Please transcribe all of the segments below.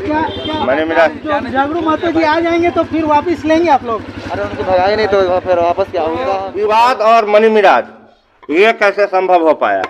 Money Miraj Jhagru Mahato जी आ जाएंगे तो फिर वापस लेंगे आप लोग? अरे उनको भगाए नहीं तो फिर वापस क्या होगा? विवाद और मनी मिराज ये कैसे संभव हो पाया?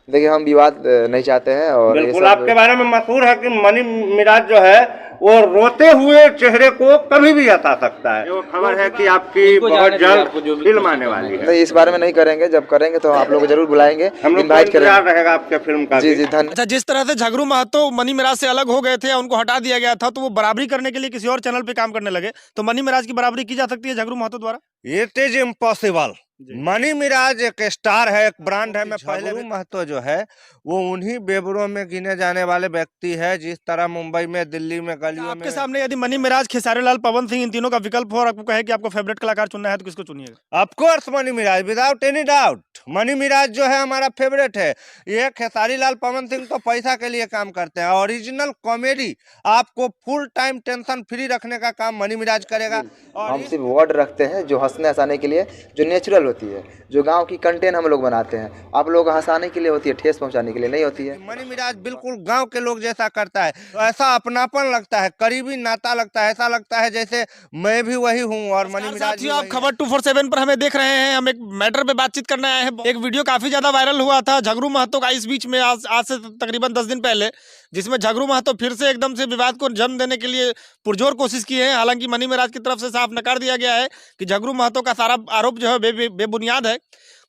देखिए, हम विवाद नहीं चाहते हैं और ये बिल्कुल सब आपके बारे में मशहूर है कि मनी मिराज जो है वो रोते हुए चेहरे को कभी भी हंसा सकता है। जो खबर है कि आपकी बहुत जल्द फिल्म आने वाली है। नहीं, इस बारे में नहीं करेंगे। जब करेंगे तो आप लोग को जरूर बुलाएंगे, हम लोग इनवाइट को इंतजार करेंगे। रहेगा आपके फिल्म का। जी जी, धन्यवाद। अच्छा, जिस तरह से झगड़ू महतो मनी मिराज से अलग हो गए थे, उनको हटा दिया गया था, तो वो बराबरी करने के लिए किसी और चैनल पे काम करने लगे, तो मनी मिराज की बराबरी की जा सकती है झगड़ू महतो द्वारा? It is impossible. Mani Meraj एक स्टार है, एक ब्रांड है। मैं पहले महतो जो है वो उन्हीं बेबरों में गिने जाने वाले व्यक्ति है, जिस तरह मुंबई में, दिल्ली में, गलियों में। आपके सामने यदि मनी मिराज, खेसारी लाल, पवन सिंह, इन तीनों का विकल्प हो और आपको कहे कि आपको फेवरेट कलाकार चुनना है, तो किसको चुनिएगा? Of course Money Mirage, without any doubt. Money Mirage जो है हमारा फेवरेट है। ये खेसारी लाल, पवन सिंह तो पैसा के लिए काम करते हैं। ओरिजिनल कॉमेडी, आपको फुल टाइम टेंशन फ्री रखने का काम मनी मिराज करेगा। और हम सिर्फ वर्ड रखते हैं जो हंसने हंसाने के लिए, जो नेचुरल होती है, जो गांव की कंटेंट हम लोग बनाते हैं। आप लोग हंसाने के लिए होती है, ठेस पहुंचाने के लिए नहीं होती है। मनी मिराज बिल्कुल गांव के लोग जैसा करता है, तो ऐसा अपनापन लगता है, करीबी नाता लगता है, ऐसा लगता है जैसे मैं भी वही हूँ और मनी मिराज भी साथियों, आप वही है। खबर 247 पर हमें देख रहे हैं। हम एक मैटर पे बातचीत करने आए हैं। एक वीडियो काफी ज्यादा वायरल हुआ था झगड़ू महतो का इस बीच में, आज से तकरीबन 10 दिन पहले, जिसमें झगड़ू महतो फिर से एकदम से विवाद को जन्म देने के लिए पुरजोर कोशिश की है। हालांकि मनी मिराज की तरफ से साफ नकार दिया गया है कि झगड़ू महतो का सारा आरोप जो है बेबुनियाद है।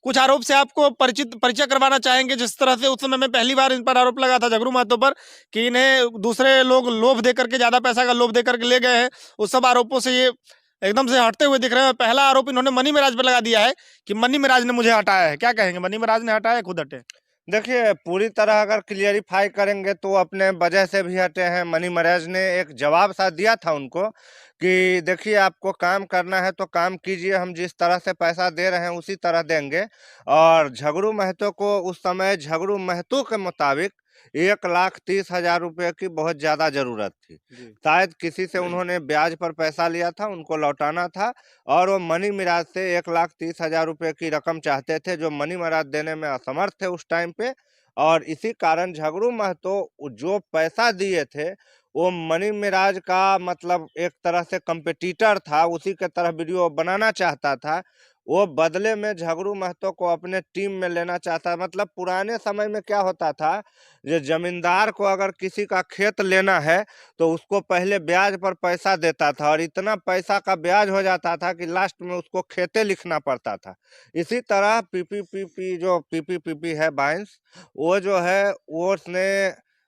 कुछ आरोप से आपको परिचय करवाना चाहेंगे। जिस तरह से उस समय में पहली बार इन पर आरोप लगा था झगड़ू महतो पर कि इन्हें दूसरे लोग लोभ देकर के, ज्यादा पैसा का लोभ देकर के ले गए हैं, उस सब आरोपों से ये एकदम से हटते हुए दिख रहे हैं। पहला आरोप इन्होंने मनी मिराज पर लगा दिया है कि मनी मिराज ने मुझे हटाया है। क्या कहेंगे, मनी मिराज ने हटाया, खुद हटे? देखिए, पूरी तरह अगर क्लियरिफाई करेंगे तो अपने वजह से भी हटे हैं। मनी मिराज ने एक जवाब सा दिया था उनको कि देखिए, आपको काम करना है तो काम कीजिए, हम जिस तरह से पैसा दे रहे हैं उसी तरह देंगे। और झगड़ू महतो को उस समय झगड़ू महतो के मुताबिक 1,30,000 रुपये की बहुत ज़्यादा ज़रूरत थी। शायद किसी से उन्होंने ब्याज पर पैसा लिया था, उनको लौटाना था, और वो मनी मिराज से 1,30,000 रुपये की रकम चाहते थे, जो मनी मिराज देने में असमर्थ थे उस टाइम पे। और इसी कारण झगड़ू महतो जो पैसा दिए थे वो मनी मिराज का मतलब एक तरह से कंपटीटर था, उसी के तरह वीडियो बनाना चाहता था। वो बदले में झगड़ू महतो को अपने टीम में लेना चाहता। मतलब पुराने समय में क्या होता था, जो जमींदार को अगर किसी का खेत लेना है तो उसको पहले ब्याज पर पैसा देता था, और इतना पैसा का ब्याज हो जाता था कि लास्ट में उसको खेते लिखना पड़ता था। इसी तरह पीपीपीपी है बाइंस, वो जो है वो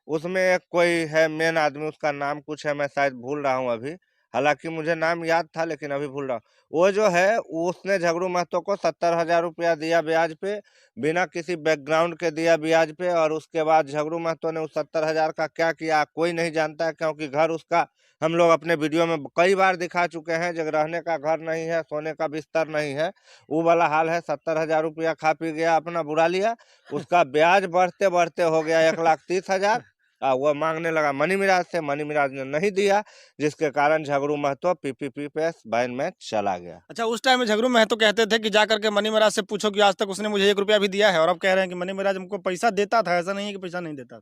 उसमें एक कोई है मेन आदमी, उसका नाम कुछ है, मैं शायद भूल रहा हूँ अभी। हालांकि मुझे नाम याद था लेकिन अभी भूल रहा हूँ। वो जो है उसने झगड़ू महतो को 70,000 रुपया दिया ब्याज पे, बिना किसी बैकग्राउंड के दिया ब्याज पे। और उसके बाद झगड़ू महतो ने उस 70,000 का क्या किया कोई नहीं जानता है, क्योंकि घर उसका हम लोग अपने वीडियो में कई बार दिखा चुके हैं। जब रहने का घर नहीं है, सोने का बिस्तर नहीं है, वो वाला हाल है। 70,000 रुपया खा पी गया, अपना बुरा लिया। उसका ब्याज बढ़ते बढ़ते हो गया 1,30,000। वो मांगने लगा मनी मिराज से, मनी मिराज ने नहीं दिया, जिसके कारण झगड़ू महतो पीपीपी पे बैन में चला गया। अच्छा, उस टाइम में झगड़ू महतो कहते थे कि जाकर के मनी मिराज से पूछो कि आज तक उसने मुझे 1 रुपया भी दिया है, और अब कह रहे हैं कि मनी मिराज हमको पैसा देता था, ऐसा नहीं है कि पैसा नहीं देता।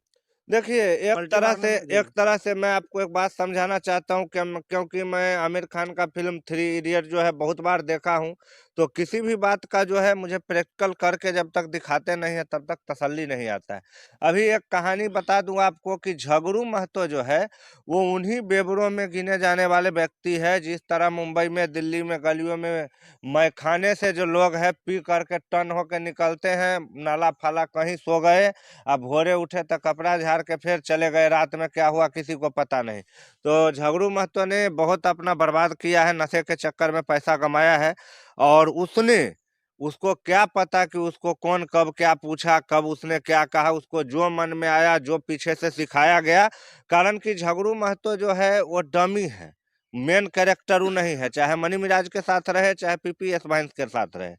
देखिए, एक पलटी तरह से मैं आपको एक बात समझाना चाहता हूँ कि क्योंकि मैं आमिर खान का फिल्म 3 इडियट जो है बहुत बार देखा हूँ, तो किसी भी बात का जो है मुझे प्रैक्टिकल करके जब तक दिखाते नहीं है तब तक तसल्ली नहीं आता है। अभी एक कहानी बता दूं आपको कि झगड़ू महतो जो है वो उन्हीं बेबरों में गिने जाने वाले व्यक्ति है, जिस तरह मुंबई में, दिल्ली में, गलियों में मैखाने से जो लोग हैं पी करके टन होकर निकलते हैं, नाला फाला कहीं सो गए, अब भोरे उठे तो कपड़ा झाड़ के फिर चले गए, रात में क्या हुआ किसी को पता नहीं। तो झगड़ू महतो ने बहुत अपना बर्बाद किया है, नशे के चक्कर में पैसा कमाया है। और उसको क्या पता कि उसको कौन कब क्या पूछा, कब उसने क्या कहा, उसको जो मन में आया, जो पीछे से सिखाया गया। कारण कि झगड़ू महतो जो है वो डमी है, मेन कैरेक्टर वो नहीं है। चाहे मनी मिराज के साथ रहे, चाहे पीपीएस बाइंस के साथ रहे,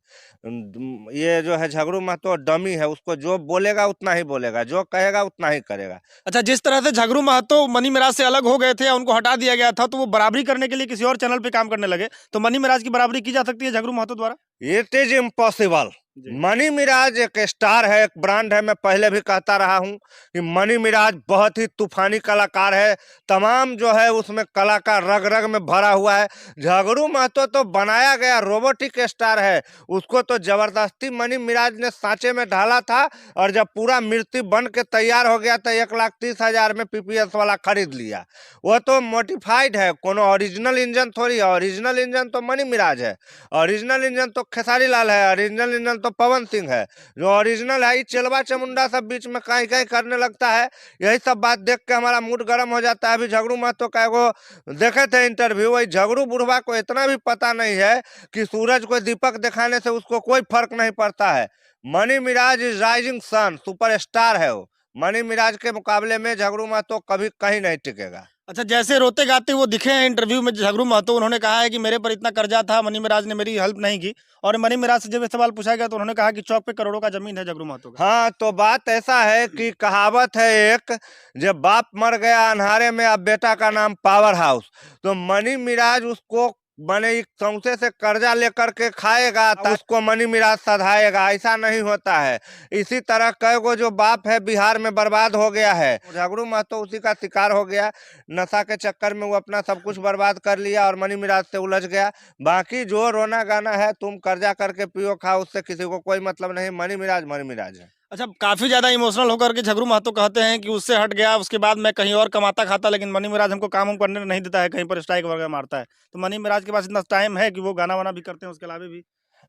ये जो है झगड़ू महतो डमी है। उसको जो बोलेगा उतना ही बोलेगा, जो कहेगा उतना ही करेगा। अच्छा, जिस तरह से झगड़ू महतो मनी मिराज से अलग हो गए थे, उनको हटा दिया गया था, तो वो बराबरी करने के लिए किसी और चैनल पे काम करने लगे, तो मनी मिराज की बराबरी की जा सकती है झगड़ू महतो द्वारा? It is impossible. Mani Meraj एक स्टार है, एक ब्रांड है। मैं पहले भी कहता रहा हूं कि मनी मिराज बहुत ही तूफानी कलाकार है। तमाम जो है उसमें कला का रग रग में भरा हुआ है। झगड़ू महतो तो बनाया गया रोबोटिक स्टार है, उसको तो जबरदस्ती मनी मिराज ने सांचे में ढाला था, और जब पूरा मूर्ति बन के तैयार हो गया तो 1,30,000 में पीपीएस वाला खरीद लिया। वो तो मॉडिफाइड है, कोनो ओरिजिनल इंजन थोड़ी है। ओरिजिनल इंजन तो मनी मिराज है, ओरिजिनल इंजन तो खेसारी लाल है, ओरिजिनल इंजन तो पवन सिंह है। जो ओरिजिनल है, चेलवा चमुंडा सब बीच में कहीं कहीं करने लगता है। यही सब बात देख के हमारा मूड गर्म हो जाता है। अभी झगड़ू महतो का एगो देखे थे इंटरव्यू, वही झगड़ू बुढ़वा को इतना भी पता नहीं है कि सूरज को दीपक दिखाने से उसको कोई फर्क नहीं पड़ता है। Mani Meraj is rising sun, superstar है वो। मनी मिराज के मुकाबले में झगड़ू महतो कभी कहीं नहीं टिकेगा। अच्छा, जैसे रोते गाते वो दिखे हैं इंटरव्यू में झगड़ू महतो, उन्होंने कहा है कि मेरे पर इतना कर्जा था, मनी मिराज ने मेरी हेल्प नहीं की। और मनी मिराज से जब ये सवाल पूछा गया तो उन्होंने कहा कि चौक पे करोड़ों का जमीन है झगड़ू महतो का। हाँ, तो बात ऐसा है कि कहावत है एक, जब बाप मर गया अंधारे में अब बेटा का नाम पावर हाउस। तो मनी मिराज उसको बने सौंसे से कर्जा लेकर के खाएगा तो उसको मनी मिराज सधाएगा, ऐसा नहीं होता है। इसी तरह कई गो जो बाप है बिहार में बर्बाद हो गया है, झगड़ू महतो उसी का शिकार हो गया। नशा के चक्कर में वो अपना सब कुछ बर्बाद कर लिया और मनी मिराज से उलझ गया। बाकी जो रोना गाना है, तुम कर्जा करके पियो खाओ, उससे किसी को कोई मतलब नहीं। मनी मिराज है। अच्छा, काफी ज्यादा इमोशनल होकर के झगड़ू महतो कहते हैं कि उससे हट गया, उसके बाद मैं कहीं और कमाता खाता, लेकिन मनी मिराज हमको काम वाम करने नहीं देता है, कहीं पर स्ट्राइक वगैरह मारता है। तो मनी मिराज के पास इतना टाइम है कि वो गाना वाना भी करते हैं उसके अलावा भी।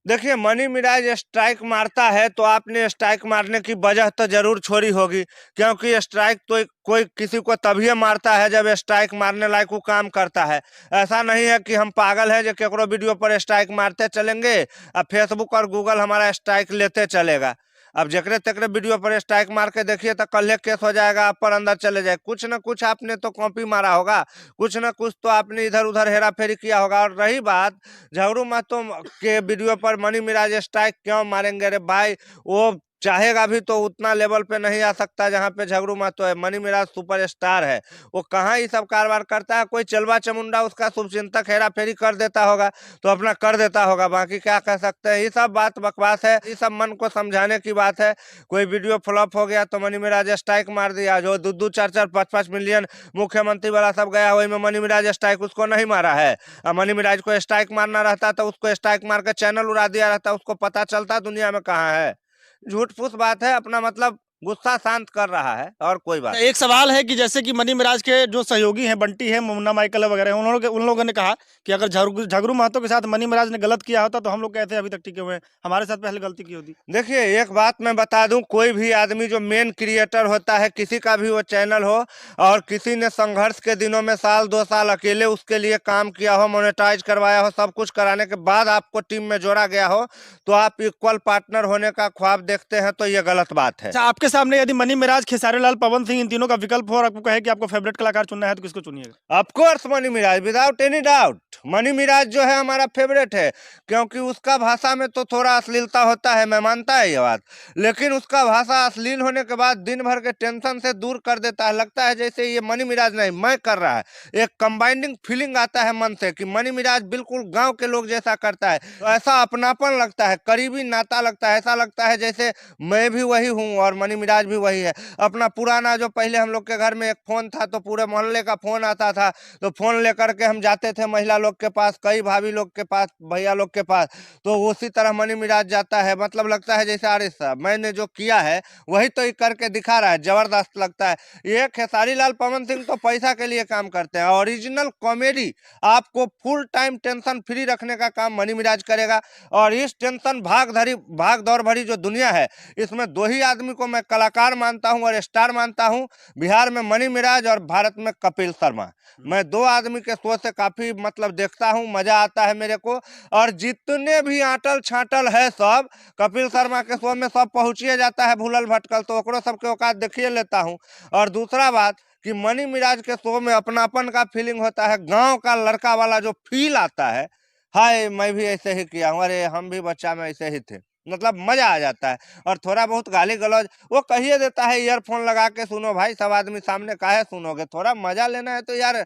देखिए, मनी मिराज स्ट्राइक मारता है तो आपने स्ट्राइक मारने की वजह तो जरूर छोड़ी होगी, क्योंकि स्ट्राइक तो कोई किसी को तभी मारता है जब स्ट्राइक मारने लायक वो काम करता है। ऐसा नहीं है कि हम पागल हैं जो केकरो वीडियो पर स्ट्राइक मारते चलेंगे, अब फेसबुक और गूगल हमारा स्ट्राइक लेते चलेगा। अब जकरे तकरे वीडियो पर स्ट्राइक मार के देखिए तो कल केस हो जाएगा, आप पर अंदर चले जाए। कुछ न कुछ आपने तो कॉपी मारा होगा, कुछ न कुछ तो आपने इधर उधर हेरा फेरी किया होगा। और रही बात झगड़ू महतो के वीडियो पर मनी मिराज स्ट्राइक क्यों मारेंगे रे भाई, वो चाहेगा भी तो उतना लेवल पे नहीं आ सकता जहाँ पे झगड़ू महतो है। मनी मिराज सुपरस्टार है, वो कहाँ ये सब कारोबार करता है। कोई चलवा चमुंडा उसका शुभचिंतक हेरा फेरी कर देता होगा तो अपना कर देता होगा, बाकी क्या कह सकते हैं। ये सब बात बकवास है, ये सब मन को समझाने की बात है। कोई वीडियो फ्लॉप हो गया तो मनी मिराज स्ट्राइक मार दिया। जो 2-2, 4-4, 5-5 मिलियन मुख्यमंत्री वाला सब गया, वही में मनी मिराज स्ट्राइक उसको नहीं मारा है। मनी मिराज को स्ट्राइक मारना रहता तो उसको स्ट्राइक मार के चैनल उड़ा दिया रहता, उसको पता चलता दुनिया में कहाँ है। झूठ फूस बात है, अपना मतलब गुस्सा शांत कर रहा है और कोई बात। एक सवाल है कि जैसे कि मनी मिराज के जो सहयोगी हैं, बंटी है, मुन्ना माइकल वगैरह, उन लोगों ने कहा कि अगर झगड़ू महतो के साथ मनी मिराज ने गलत किया होता तो हम लोग कहते हैं अभी तक टिके हुए हैं, हमारे साथ पहले गलती की होती। देखिए, एक बात मैं बता दूं, कोई भी आदमी जो मेन क्रिएटर होता है, किसी का भी वो चैनल हो, और किसी ने संघर्ष के दिनों में 1-2 साल अकेले उसके लिए काम किया हो, मोनेटाइज करवाया हो, सब कुछ कराने के बाद आपको टीम में जोड़ा गया हो, तो आप इक्वल पार्टनर होने का ख्वाब देखते हैं, तो ये गलत बात है। अच्छा, आपके सामने यदि मनी मिराज, खेसारी लाल, पवन सिंह, इन तीनों का विकल्प हो और आपको कहे कि आपको फेवरेट कलाकार चुनना है तो किसको चुनिएगा? Of course Money Mirage, without any doubt. Money Mirage जो है हमारा फेवरेट है, क्योंकि उसका भाषा में तो थोड़ा अश्लीलता होता है, मैं मानता है ये बात, लेकिन उसका भाषा अश्लील होने के बाद दिन भर के टेंशन से दूर कर देता है। लगता है जैसे ये मनी मिराज नहीं, मैं कर रहा है। एक कंबाइंडिंग फीलिंग आता है मन से कि मनी मिराज बिल्कुल गांव के लोग जैसा करता है, तो ऐसा अपनापन लगता है, करीबी नाता लगता है। ऐसा लगता है जैसे मैं भी वही हूँ और मनी मिराज भी वही है। अपना पुराना जो पहले हम लोग के घर में एक फोन था, तो पूरे मोहल्ले का फोन आता था, तो फोन लेकर के हम जाते थे महिला लोग के पास, कई भाभी लोग के पास, भैया लोग के पास, तो उसी तरह मनी मिराज जाता है। मतलब लगता है जैसे अरे साहब मैंने जो किया है वही तो ये करके दिखा रहा है, जबरदस्त लगता है। ये खेसारी लाल, पवन सिंह तो पैसा के लिए काम करते हैं, ओरिजिनल कॉमेडी आपको फुल टाइम टेंशन फ्री रखने का काम मनी मिराज करेगा। और इस टेंशन भाग दौड़ भरी जो दुनिया है, इसमें 2 ही आदमी को मैं कलाकार मानता हूँ और स्टार मानता हूँ, बिहार में मनी मिराज और भारत में कपिल शर्मा। मैं 2 आदमी के शो से काफी मतलब देखता हूँ, मजा आता है मेरे को। और जितने भी आंटल छांटल है सब कपिल शर्मा के शो में सब पहुंचिए जाता है, भूलल भटकल, तो ओकरो सबके औकात देखिए लेता हूँ। और दूसरा बात कि मनी मिराज के शो में अपनापन का फीलिंग होता है, गांव का लड़का वाला जो फील आता है, हाय मैं भी ऐसे ही किया हूँ, अरे हम भी बच्चा में ऐसे ही थे, मतलब मजा आ जाता है। और थोड़ा बहुत गाली गलौज वो कहिए देता है, ईयरफोन लगा के सुनो भाई, सब आदमी सामने काहे सुनोगे, थोड़ा मजा लेना है तो यार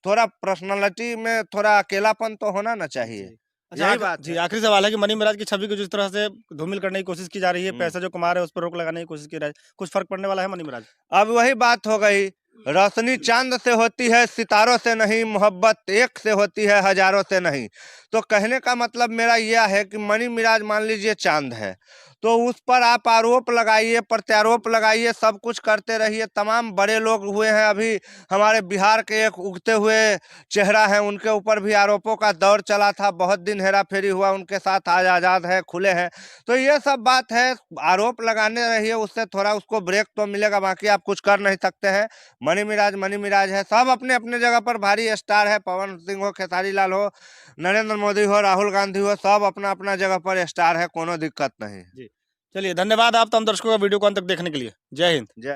थोड़ा पर्सनालिटी में थोड़ा अकेलापन तो होना ना चाहिए। अच्छा, यही बात जी है। आखिरी सवाल है कि मनी महाराज की छवि को जिस तरह से धूमिल करने की कोशिश की जा रही है, पैसा जो कमा रहे हैं उस पर रोक लगाने की कोशिश की जा रही है, कुछ फर्क पड़ने वाला है मनी महाराज? अब वही बात हो गई, रोशनी चांद से होती है सितारों से नहीं, मोहब्बत एक से होती है हजारों से नहीं। तो कहने का मतलब मेरा यह है कि मनी मिराज मान लीजिए चांद है, तो उस पर आप आरोप लगाइए, प्रत्यारोप लगाइए, सब कुछ करते रहिए। तमाम बड़े लोग हुए हैं, अभी हमारे बिहार के एक उगते हुए चेहरा है, उनके ऊपर भी आरोपों का दौर चला था, बहुत दिन हेरा फेरी हुआ उनके साथ, आज आज़ाद है, खुले हैं। तो ये सब बात है, आरोप लगाने रहिए, उससे थोड़ा उसको ब्रेक तो मिलेगा, बाकी आप कुछ कर नहीं सकते हैं। मनी मिराज है, सब अपने अपने जगह पर भारी स्टार है, पवन सिंह हो, खेसारी लाल हो, नरेंद्र मोदी हो, राहुल गांधी हो, सब अपना अपना जगह पर स्टार है, कोनो दिक्कत नहीं। जी चलिए धन्यवाद आप तमाम दर्शकों का वीडियो को अंत तक देखने के लिए। जय हिंद। जय